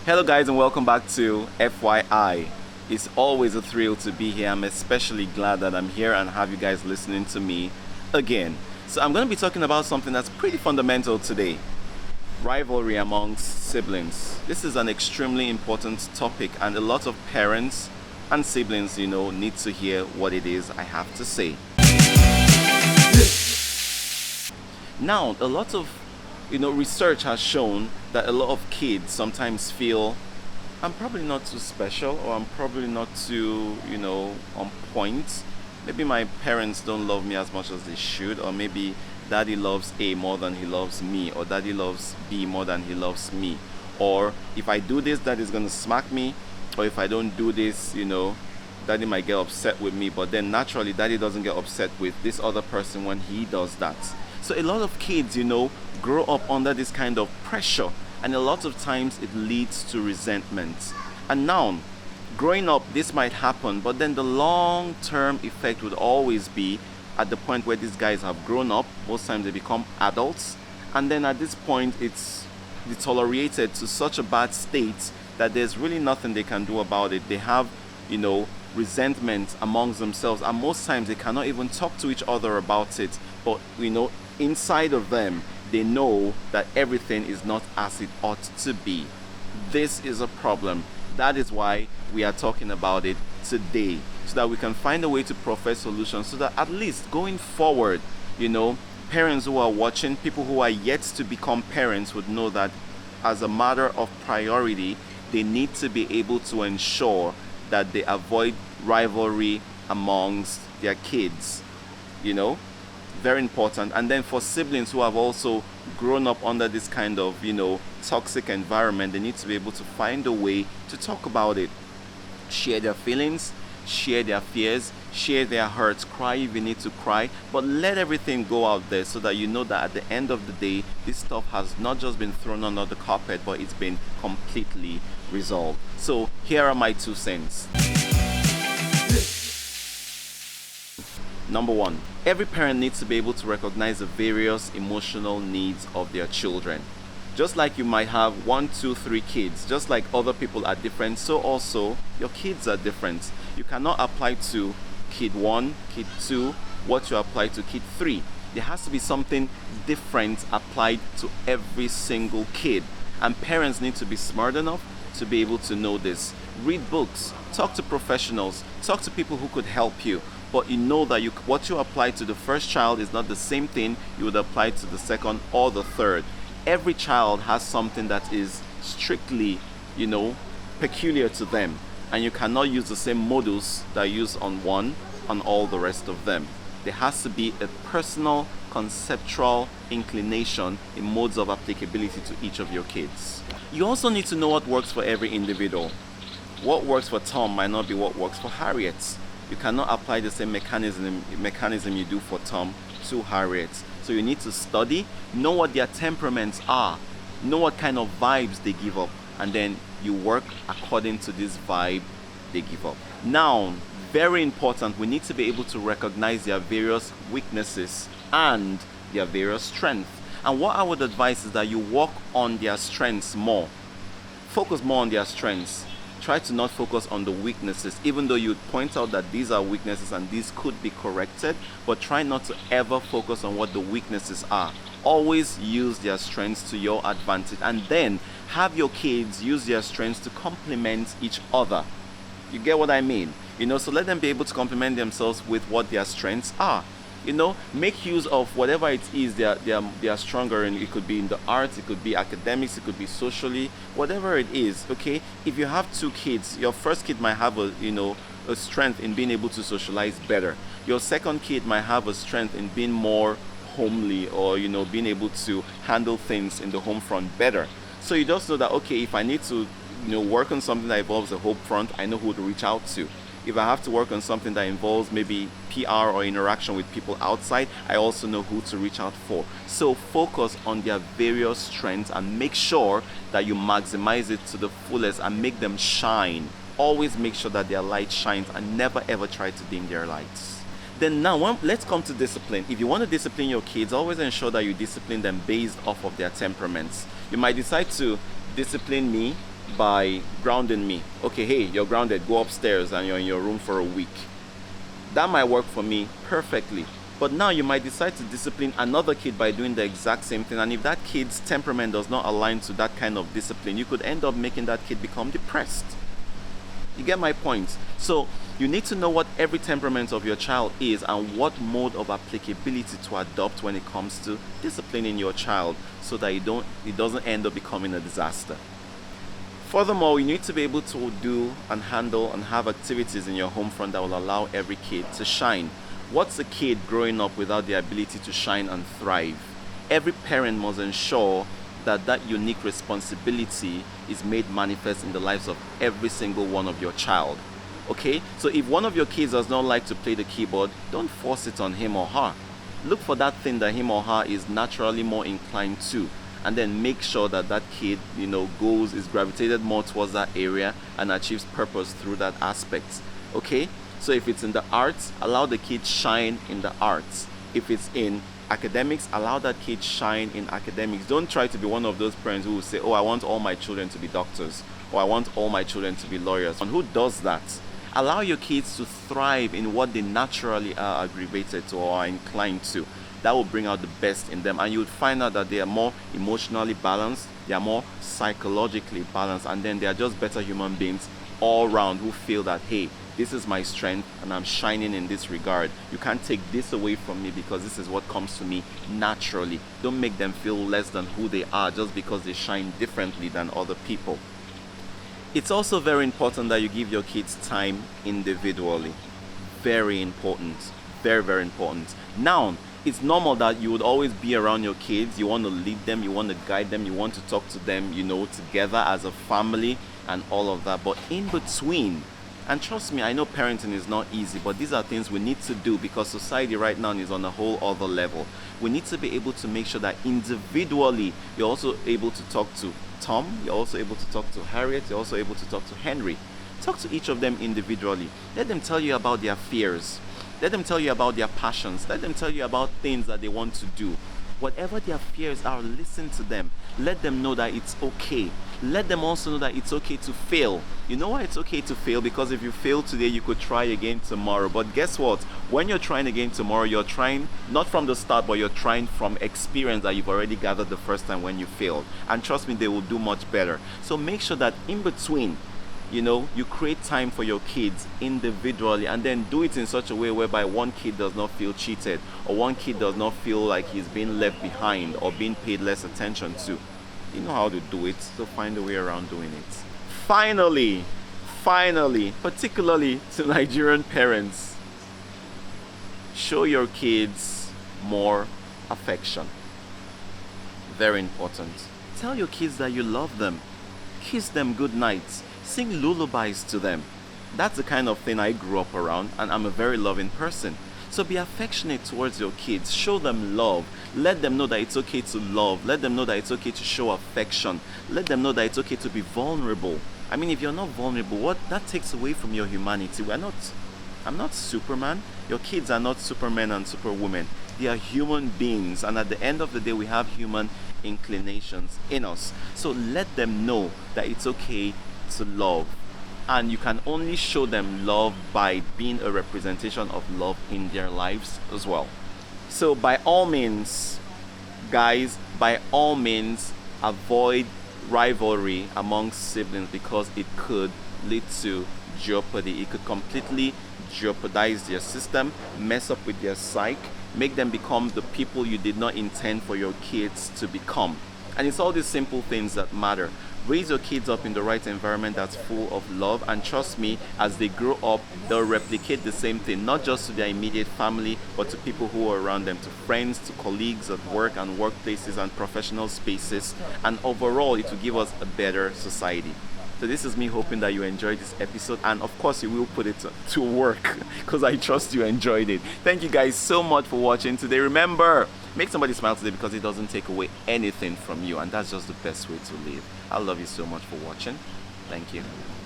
Hello, guys, and welcome back to FYI. It's always a thrill to be here. I'm especially glad that I'm here and have you guys listening to me again. So, I'm going to be talking about something that's pretty fundamental today: rivalry amongst siblings. This is an extremely important topic, and a lot of parents and siblings, need to hear what it is I have to say. Now, a lot of research has shown that a lot of kids sometimes feel I'm probably not too special, or I'm probably not too, on point. Maybe my parents don't love me as much as they should, or maybe daddy loves A more than he loves me, or daddy loves B more than he loves me. Or if I do this, daddy's gonna smack me, or if I don't do this, daddy might get upset with me, but then naturally daddy doesn't get upset with this other person when he does that. So a lot of kids, grow up under this kind of pressure, and a lot of times it leads to resentment. And now, growing up, this might happen, but then the long-term effect would always be at the point where these guys have grown up. Most times they become adults, and then at this point it's deteriorated to such a bad state that there's really nothing they can do about it. They have, resentment amongst themselves, and most times they cannot even talk to each other about it. But inside of them, they know that everything is not as it ought to be. This is a problem. That is why we are talking about it today, so that we can find a way to profess solutions, so that at least going forward, parents who are watching, people who are yet to become parents, would know that as a matter of priority, they need to be able to ensure that they avoid rivalry amongst their kids. Very important. And then for siblings who have also grown up under this kind of toxic environment, they need to be able to find a way to talk about it, share their feelings, share their fears, share their hurts, cry if you need to cry, but let everything go out there, so that that at the end of the day, this stuff has not just been thrown under the carpet, but it's been completely resolved. So here are my 2 cents. Number 1, every parent needs to be able to recognize the various emotional needs of their children. Just like you might have 1, 2, 3 kids, just like other people are different, so also your kids are different. You cannot apply to kid 1, kid 2 what you apply to kid 3. There has to be something different applied to every single kid, and parents need to be smart enough to be able to know this. Read books, talk to professionals, talk to people who could help you. But that what you apply to the first child is not the same thing you would apply to the second or the third. Every child has something that is strictly, peculiar to them. And you cannot use the same models that you use on one on all the rest of them. There has to be a personal, conceptual inclination in modes of applicability to each of your kids. You also need to know what works for every individual. What works for Tom might not be what works for Harriet. You cannot apply the same mechanism you do for Tom to Harriet. So you need to study, know what their temperaments are, know what kind of vibes they give up, and then you work according to this vibe they give up. Now, very important, we need to be able to recognize their various weaknesses and their various strengths. And what I would advise is that you work on their strengths more. Focus more on their strengths. Try to not focus on the weaknesses, even though you point out that these are weaknesses and these could be corrected, but try not to ever focus on what the weaknesses are. Always use their strengths to your advantage, and then have your kids use their strengths to complement each other. You get what I mean? So let them be able to complement themselves with what their strengths are. Make use of whatever it is they are stronger in. It could be in the arts, it could be academics, it could be socially, whatever it is. Okay, if you have 2 kids, your first kid might have a strength in being able to socialize better. Your second kid might have a strength in being more homely, or being able to handle things in the home front better. So you just know that, okay, if I need to work on something that involves the home front, I know who to reach out to. If I have to work on something that involves maybe PR or interaction with people outside, I also know who to reach out for. So focus on their various strengths and make sure that you maximize it to the fullest and make them shine. Always make sure that their light shines, and never ever try to dim their lights. Then now, let's come to discipline. If you want to discipline your kids, always ensure that you discipline them based off of their temperaments. You might decide to discipline me by grounding me. Okay, hey, you're grounded, go upstairs and you're in your room for a week. That might work for me perfectly. But now you might decide to discipline another kid by doing the exact same thing. And if that kid's temperament does not align to that kind of discipline, you could end up making that kid become depressed. You get my point? So you need to know what every temperament of your child is and what mode of applicability to adopt when it comes to disciplining your child, so that it doesn't end up becoming a disaster. Furthermore, you need to be able to do and handle and have activities in your home front that will allow every kid to shine. What's a kid growing up without the ability to shine and thrive? Every parent must ensure that unique responsibility is made manifest in the lives of every single one of your child. Okay? So if one of your kids does not like to play the keyboard, don't force it on him or her. Look for that thing that him or her is naturally more inclined to, and then make sure that kid, is gravitated more towards that area and achieves purpose through that aspect. Okay? So if it's in the arts, allow the kid shine in the arts. If it's in academics, allow that kid shine in academics. Don't try to be one of those parents who will say, oh, I want all my children to be doctors, or I want all my children to be lawyers. And who does that? Allow your kids to thrive in what they naturally are aggravated to or are inclined to. That will bring out the best in them, and you would find out that they are more emotionally balanced, they are more psychologically balanced, and then they are just better human beings all around who feel that, hey, this is my strength and I'm shining in this regard. You can't take this away from me because this is what comes to me naturally. Don't make them feel less than who they are just because they shine differently than other people. It's also very important that you give your kids time individually. Very important. Very, very important. Now, it's normal that you would always be around your kids. You want to lead them, you want to guide them, you want to talk to them, together as a family and all of that. But in between, and trust me, I know parenting is not easy, but these are things we need to do because society right now is on a whole other level. We need to be able to make sure that individually you're also able to talk to Tom, you're also able to talk to Harriet, you're also able to talk to Henry. Talk to each of them individually. Let them tell you about their fears. Let them tell you about their passions. Let them tell you about things that they want to do. Whatever their fears are, listen to them. Let them know that it's okay. Let them also know that it's okay to fail. You know why it's okay to fail? Because if you fail today, you could try again tomorrow. But guess what? When you're trying again tomorrow, you're trying not from the start, but you're trying from experience that you've already gathered the first time when you failed. And trust me, they will do much better. So make sure that in between, you create time for your kids individually, and then do it in such a way whereby one kid does not feel cheated, or one kid does not feel like he's being left behind or being paid less attention to. You know how to do it, so find a way around doing it. Finally, particularly to Nigerian parents, show your kids more affection. Very important. Tell your kids that you love them. Kiss them good nights. Sing lullabies to them. That's the kind of thing I grew up around, and I'm a very loving person. So be affectionate towards your kids. Show them love. Let them know that it's okay to love. Let them know that it's okay to show affection. Let them know that it's okay to be vulnerable. I mean, if you're not vulnerable, that takes away from your humanity. I'm not Superman. Your kids are not Supermen and Superwomen. They are human beings, and at the end of the day, we have human inclinations in us. So let them know that it's okay to love, and you can only show them love by being a representation of love in their lives as well. So by all means, guys, avoid rivalry amongst siblings because it could lead to jeopardy. It could completely jeopardize their system, mess up with their psyche, make them become the people you did not intend for your kids to become. And it's all these simple things that matter. Raise your kids up in the right environment that's full of love, and trust me, as they grow up, they'll replicate the same thing, not just to their immediate family, but to people who are around them, to friends, to colleagues at work and workplaces and professional spaces, and overall it will give us a better society. So this is me hoping that you enjoyed this episode, and of course you will put it to work because I trust you enjoyed it. Thank you guys so much for watching today. Remember, make somebody smile today because it doesn't take away anything from you, and that's just the best way to live. I love you so much for watching. Thank you.